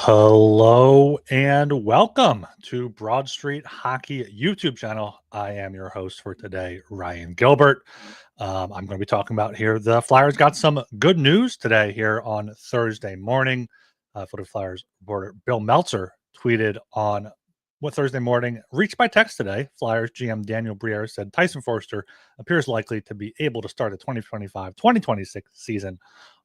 Hello and welcome to Broad Street Hockey YouTube channel. I am your host for today, Ryan Gilbert. I'm going to be talking about here. The Flyers got some good news today here on Thursday morning. For the Flyers reporter Bill Meltzer tweeted on Thursday morning, reached by text today. Flyers GM Daniel Briere said Tyson Foerster appears likely to be able to start the 2025-2026 season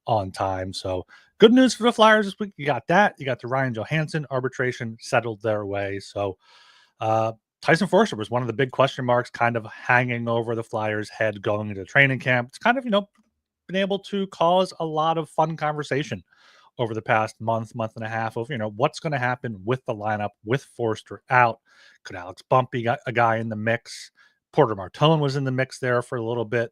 on time. So good news for the Flyers this week. You got that. You got the Ryan Johansson arbitration settled their way. So Tyson Foerster was one of the big question marks kind of hanging over the Flyers' head going into training camp. It's kind of, been able to cause a lot of fun conversation over the past month and a half of, what's going to happen with the lineup with Foerster out. Could 𝙏𝙒𝙄𝙏𝙏𝙀𝙏 be a guy in the mix? Porter Martone was in the mix there for a little bit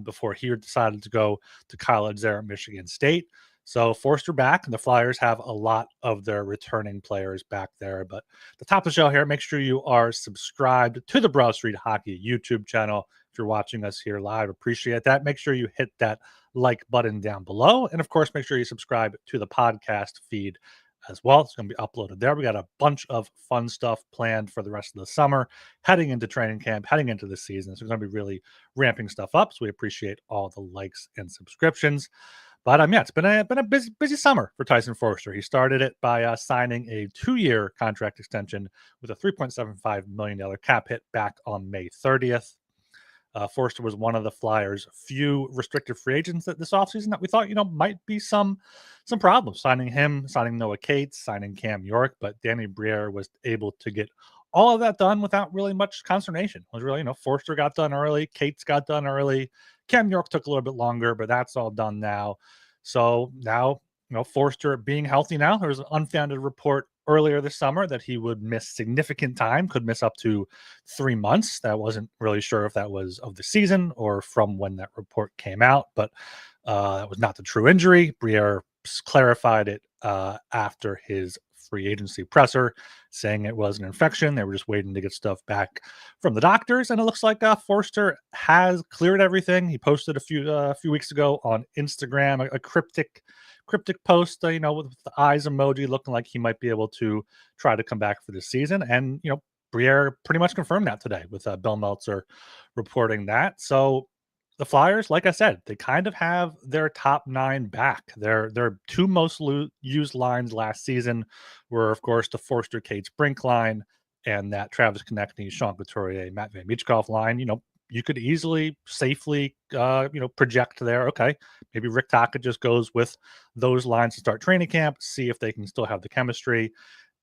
before he decided to go to college there at Michigan State. So Foerster back, and the Flyers have a lot of their returning players back there. But the top of the show here, make sure you are subscribed to the Broad Street Hockey YouTube channel. If you're watching us here live, appreciate that. Make sure you hit that like button down below. And of course, make sure you subscribe to the podcast feed as well. It's going to be uploaded there. We got a bunch of fun stuff planned for the rest of the summer, heading into training camp, heading into the season. So we're going to be really ramping stuff up. So we appreciate all the likes and subscriptions. But yeah, it's been a busy summer for Tyson Foerster. He started it by signing a 2-year contract extension with a $3.75 million cap hit back on May 30th. Foerster was one of the Flyers' few restricted free agents this offseason that we thought, might be some problems. Signing him, signing 𝙏𝙗𝙄𝙏𝙏𝙀𝙏, signing Cam York, but Danny Briere was able to get all of that done without really much consternation. It was really, Foerster got done early, 𝙏𝙗𝙄𝙏 got done early, Cam York took a little bit longer, but that's all done now. So now, Foerster being healthy now, there was an unfounded report earlier this summer that he would miss significant time, could miss up to 3 months. That wasn't really sure if that was of the season or from when that report came out, but that was not the true injury. Briere clarified it after his free agency presser, saying it was an infection. They were just waiting to get stuff back from the doctors, and it looks like Foerster has cleared everything. He posted a few weeks ago on Instagram a cryptic post, with the eyes emoji, looking like he might be able to try to come back for the season. And Briere pretty much confirmed that today with Bill Meltzer reporting that. So the Flyers, like I said, they kind of have their top 9 back. Their 2 most used lines last season were, of course, the Foerster 𝙏𝙗𝙄𝙏 Brink line and that Travis Konecny, Sean Couturier, Matvei Michkov line. You could easily, safely, project there. Okay, maybe Rick Tocchet just goes with those lines to start training camp, see if they can still have the chemistry.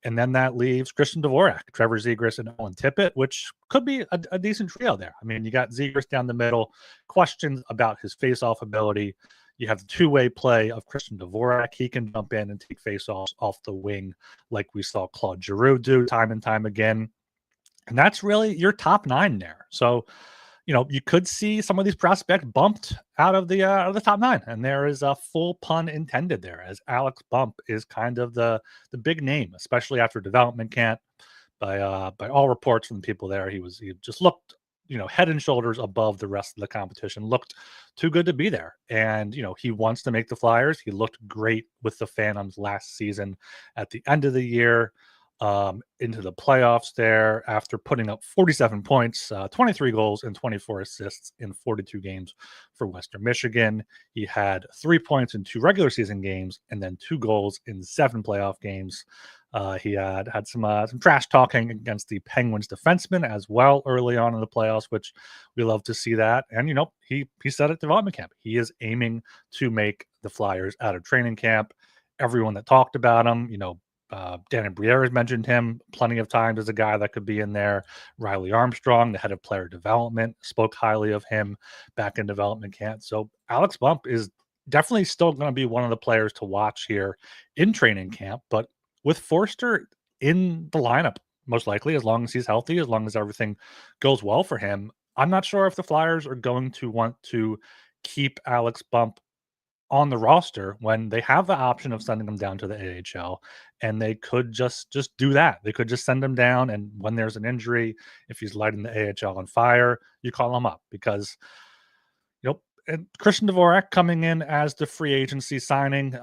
And then that leaves Christian Dvorak, Trevor Zegras, and Owen Tippett, which could be a decent trio there. I mean, you got Zegras down the middle, questions about his face-off ability. You have the two-way play of Christian Dvorak. He can jump in and take face-offs off the wing like we saw Claude Giroux do time and time again. And that's really your top 9 there. So, you could see some of these prospects bumped out of the top 9, and there is a full pun intended there, as Alex Bump is kind of the big name, especially after development camp. By all reports from the people there, he just looked, head and shoulders above the rest of the competition. Looked too good to be there, and he wants to make the Flyers. He looked great with the Phantoms last season at the end of the year. Into the playoffs there after putting up 47 points, 23 goals, and 24 assists in 42 games for Western Michigan. He had 3 points in 2 regular season games and then 2 goals in 7 playoff games. He had some trash talking against the Penguins defenseman as well early on in the playoffs, which we love to see that. And he said at development camp he is aiming to make the Flyers out of training camp. Everyone that talked about him, Danny Briere has mentioned him plenty of times as a guy that could be in there. Riley Armstrong, the head of player development, spoke highly of him back in development camp. So Alex Bump is definitely still going to be one of the players to watch here in training camp. But with Foerster in the lineup, most likely, as long as he's healthy, as long as everything goes well for him, I'm not sure if the Flyers are going to want to keep Alex Bump on the roster when they have the option of sending him down to the AHL, and they could just do that. They could just send him down, and when there's an injury, if he's lighting the AHL on fire, you call him up because and Christian Dvorak coming in as the free agency signing.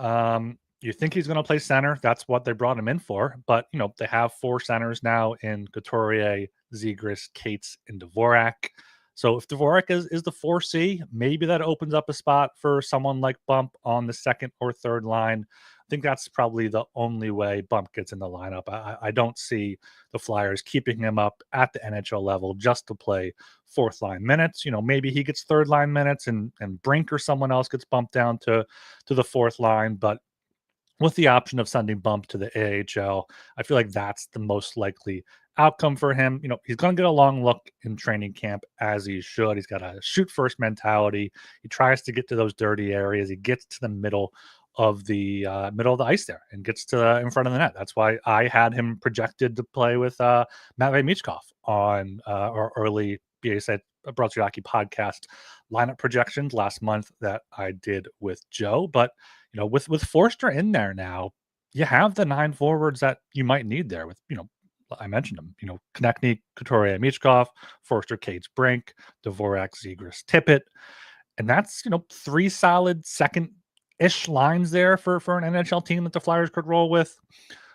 You think he's going to play center. That's what they brought him in for. But, they have 4 centers now in Couturier, Zegras, Cates, and Dvorak. So if Dvorak is the 4C, maybe that opens up a spot for someone like Bump on the second or third line. I think that's probably the only way Bump gets in the lineup. I don't see the Flyers keeping him up at the NHL level just to play fourth line minutes. Maybe he gets third line minutes and Brink or someone else gets bumped down to the fourth line. But with the option of sending Bump to the AHL, I feel like that's the most likely outcome for him. He's going to get a long look in training camp, as he should. He's got a shoot first mentality. He tries to get to those dirty areas. He gets to the middle of the ice there and gets to in front of the net. That's why I had him projected to play with 𝙏𝙒𝙄𝙏𝙏𝙀𝙏 on our early BA Broad Street Hockey podcast lineup projections last month that I did with Joe. But with Foerster in there now, you have the 9 forwards that you might need there. With I mentioned them. Konechny, Couturier, 𝙏𝙗, Foerster, Cates, Brink, Dvorak, Zegras, Tippett, and that's 3 solid second-ish lines there for an NHL team that the Flyers could roll with.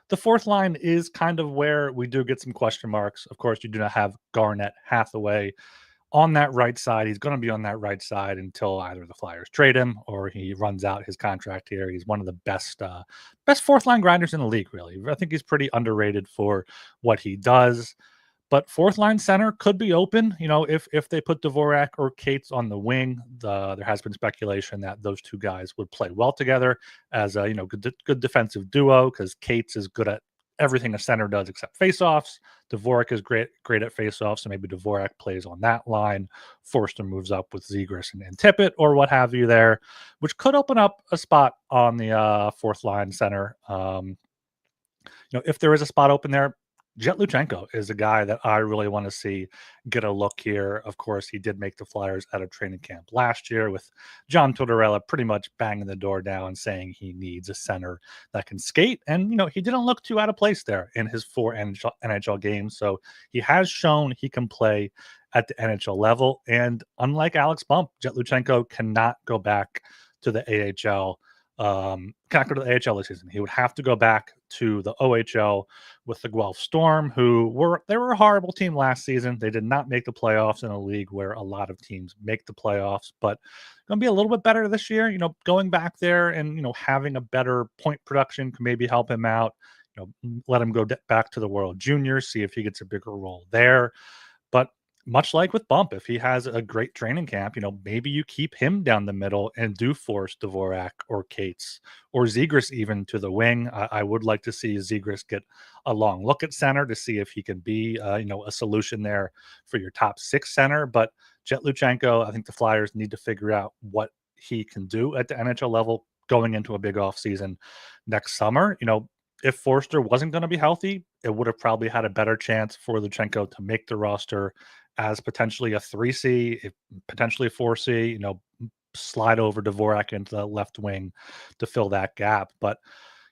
The fourth line is kind of where we do get some question marks. Of course, you do not have Garnett, Hathaway on that right side. He's going to be on that right side until either the Flyers trade him or he runs out his contract here. He's one of the best fourth line grinders in the league, really. I think he's pretty underrated for what he does. But fourth line center could be open, if they put Dvorak or Cates on the wing. There has been speculation that those 2 guys would play well together as a good defensive duo, because Cates is good at everything a center does except faceoffs. Dvorak is great at faceoffs, so maybe Dvorak plays on that line. Foerster moves up with Zegras and Tippett or what have you there, which could open up a spot on the fourth line center. If there is a spot open there, 𝙏𝙦𝙏𝙏𝙏𝙏 is a guy that I really want to see get a look here. Of course, he did make the Flyers out of training camp last year with John Tortorella pretty much banging the door down saying he needs a center that can skate. And, he didn't look too out of place there in his 4 NHL games. So he has shown he can play at the NHL level. And unlike Alex Bump, 𝙏𝙦𝙏𝙏𝙏𝙏 cannot go back to the AHL. Cannot go to the AHL this season. He would have to go back to the OHL with the Guelph Storm, who were a horrible team last season. They did not make the playoffs in a league where a lot of teams make the playoffs, but going to be a little bit better this year. Going back there and having a better point production can maybe help him out. Let him go back to the World Juniors, see if he gets a bigger role there. But much like with Bump, if he has a great training camp, maybe you keep him down the middle and do force Dvorak or Cates or Zegras even to the wing. I would like to see Zegras get a long look at center to see if he can be, a solution there for your top 6 center. But 𝙏𝙦𝙏𝙏𝙏𝙏, I think the Flyers need to figure out what he can do at the NHL level going into a big offseason next summer. If Foerster wasn't going to be healthy, it would have probably had a better chance for Louchenko to make the roster as potentially a 3C, potentially a 4C, slide over Dvorak into the left wing to fill that gap. But,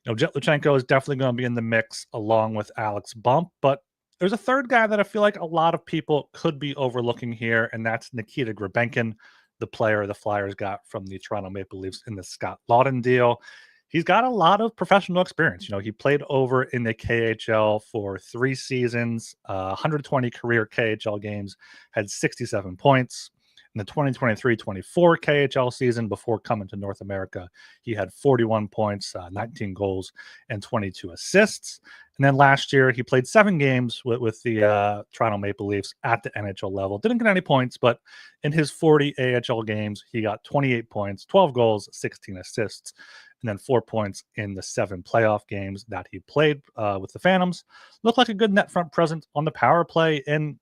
𝙏𝙦𝙏𝙏𝙏𝙏 is definitely going to be in the mix along with Alex Bump. But there's a third guy that I feel like a lot of people could be overlooking here, and that's Nikita Grabenkin, the player the Flyers got from the Toronto Maple Leafs in the Scott Laughton deal. He's got a lot of professional experience. He played over in the KHL for 3 seasons, 120 career KHL games, had 67 points. In the 2023-24 KHL season before coming to North America, he had 41 points, 19 goals, and 22 assists. And then last year, he played 7 games with the Toronto Maple Leafs at the NHL level. Didn't get any points, but in his 40 AHL games, he got 28 points, 12 goals, 16 assists, and then 4 points in the 7 playoff games that he played with the Phantoms. Looked like a good net front presence on the power play. And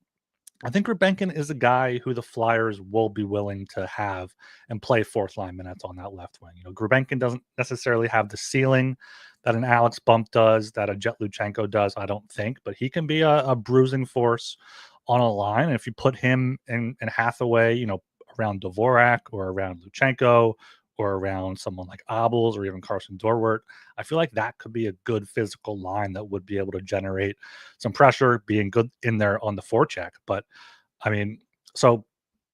I think 𝙏𝙏𝙏𝙏 is a guy who the Flyers will be willing to have and play fourth line minutes on that left wing. 𝙏𝙏𝙏𝙏 doesn't necessarily have the ceiling that an Alex Bump does, that a 𝙏𝙤𝙀𝙏𝙏 does, I don't think, but he can be a bruising force on a line. And if you put him in Hathaway, around Dvorak or around Luchenko or around someone like Abels or even Carson Dorwart, I feel like that could be a good physical line that would be able to generate some pressure, being good in there on the forecheck. But I mean, so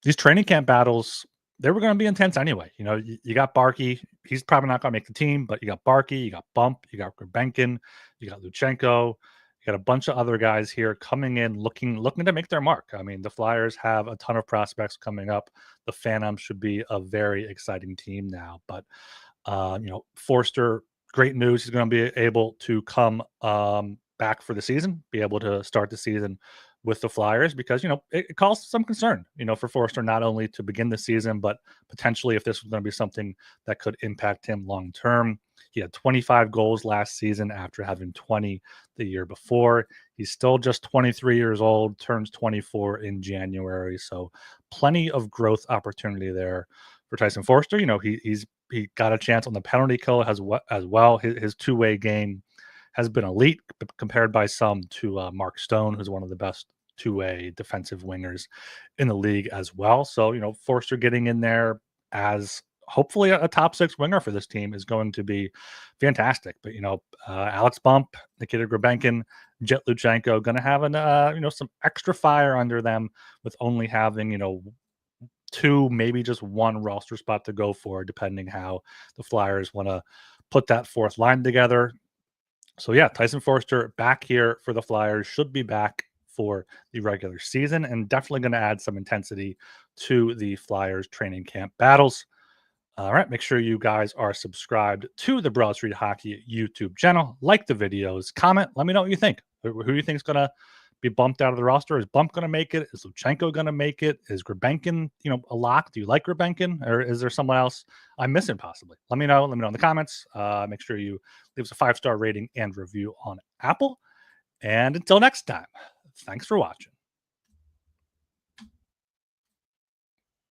these training camp battles, they were going to be intense anyway. You got Barkey. He's probably not going to make the team, but you got Barkey, you got Bump, you got 𝙏𝙏𝙏𝙏, you got Luchenko, you got a bunch of other guys here coming in, looking to make their mark. I mean, the Flyers have a ton of prospects coming up. The Phantoms should be a very exciting team now. But Foerster, great news. He's going to be able to come back for the season, be able to start the season with the Flyers, because it calls some concern for Foerster, not only to begin the season, but potentially if this was going to be something that could impact him long term. He had 25 goals last season after having 20 the year before. He's still just 23 years old, turns 24 in January, so plenty of growth opportunity there for Tyson Foerster. He got a chance on the penalty kill as well. His two-way game has been elite, compared by some to Mark Stone, who's one of the best two-way defensive wingers in the league as well. So, Foerster getting in there as hopefully a top 6 winger for this team is going to be fantastic. But, Alex Bump, Nikita 𝙏𝙏𝙏𝙏𝙏, 𝙏𝙤𝙀𝙀𝙏𝙏 going to have some extra fire under them, with only having, 2, maybe just 1 roster spot to go for, depending how the Flyers want to put that fourth line together. So yeah, Tyson Foerster back here for the Flyers, should be back for the regular season, and definitely going to add some intensity to the Flyers training camp battles. All right, make sure you guys are subscribed to the Broad Street Hockey YouTube channel. Like the videos, comment, let me know what you think. Who do you think is going to be bumped out of the roster? Is Bump going to make it? Is Luchenko going to make it? Is 𝙏𝙏𝙏𝙏𝙏, a lock? Do you like 𝙏𝙏𝙏𝙏𝙏, or is there someone else I'm missing possibly? Let me know. Let me know in the comments. Make sure you leave us a 5-star rating and review on Apple. And until next time, thanks for watching.